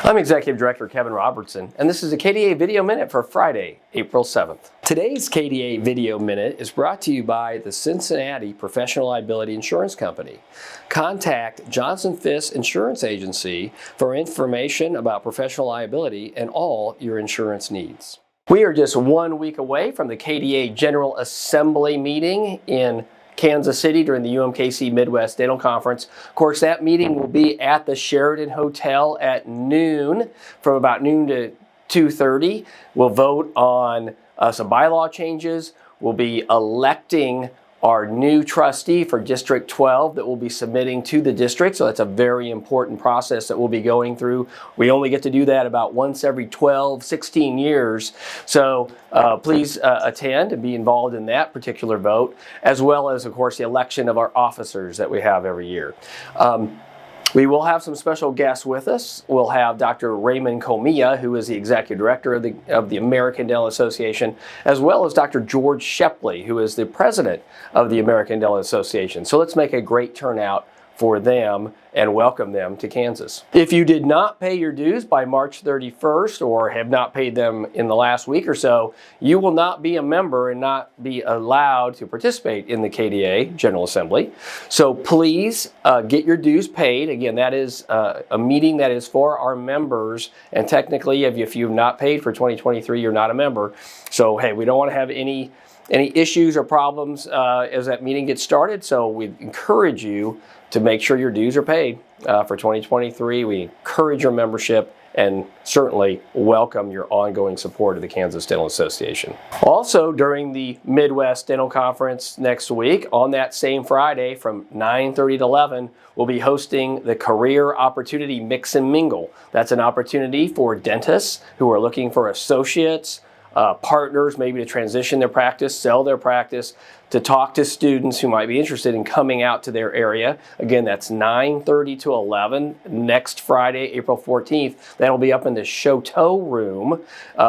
I'm Executive Director Kevin Robertson, and this is a KDA Video Minute for Friday, April 7th. Today's KDA Video Minute is brought to you by the Cincinnati Professional Liability Insurance Company. Contact Johnson Fiss Insurance Agency for information about professional liability and all your insurance needs. We are just 1 week away from the KDA General Assembly meeting in Kansas City during the UMKC Midwest Dental Conference. Of course, that meeting will be at the Sheraton Hotel at noon, from about noon to 2:30. We'll vote on some bylaw changes. We'll be electing our new trustee for District 12 that we'll be submitting to the district. So that's a very important process that we'll be going through. We only get to do that about once every 16 years. So please attend and be involved in that particular vote, as well as, of course, the election of our officers that we have every year. We will have some special guests with us. We'll have Dr. Raymond Comilla, who is the Executive Director of the American Dental Association, as well as Dr. George Shepley, who is the President of the American Dental Association. So let's make a great turnout for them and welcome them to Kansas. If you did not pay your dues by March 31st or have not paid them in the last week or so, you will not be a member and not be allowed to participate in the KDA General Assembly. So please get your dues paid. Again, that is a meeting that is for our members, and technically if you've not paid for 2023, you're not a member. So hey, we don't want to have any issues or problems as that meeting gets started. So we encourage you to make sure your dues are paid for 2023. We encourage your membership and certainly welcome your ongoing support of the Kansas Dental Association. Also, during the Midwest Dental Conference next week, on that same Friday from 9:30 to 11, we'll be hosting the Career Opportunity Mix and Mingle. That's an opportunity for dentists who are looking for associates, partners, maybe to transition their practice, sell their practice, to talk to students who might be interested in coming out to their area. Again, that's 9:30 to 11 next Friday, April 14th. That'll be up in the Chateau room,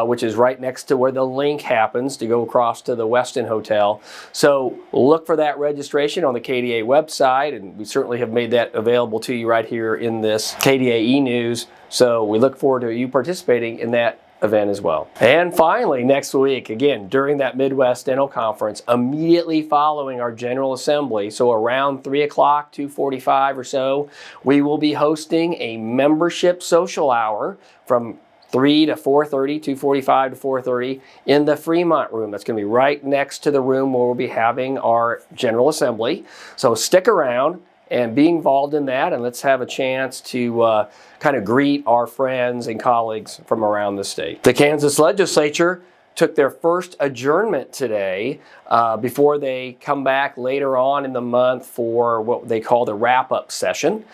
which is right next to where the link happens to go across to the Westin Hotel. So look for that registration on the KDA website, and we certainly have made that available to you right here in this KDA e-news. So we look forward to you participating in that event as well. And finally, next week, again, during that Midwest Dental Conference, immediately following our General Assembly, so around 3 o'clock, 2:45 or so, we will be hosting a membership social hour from 3 to 4:30, 2:45 to 4:30 in the Fremont room. That's going to be right next to the room where we'll be having our General Assembly. So stick around and be involved in that, and let's have a chance to kind of greet our friends and colleagues from around the state. The Kansas Legislature took their first adjournment today before they come back later on in the month for what they call the wrap-up session.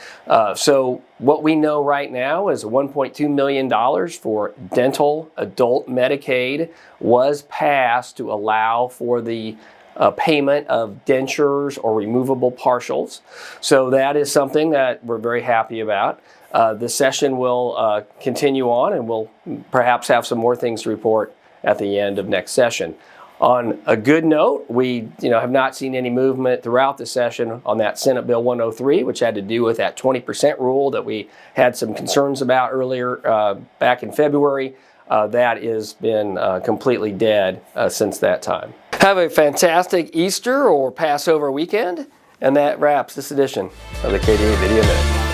So what we know right now is $1.2 million for dental adult Medicaid was passed to allow for the payment of dentures or removable partials. So that is something that we're very happy about. The session will continue on, and we'll perhaps have some more things to report at the end of next session. On a good note, we have not seen any movement throughout the session on that Senate Bill 103, which had to do with that 20% rule that we had some concerns about earlier back in February. That has been completely dead since that time. Have a fantastic Easter or Passover weekend, and that wraps this edition of the KDA Video Minute.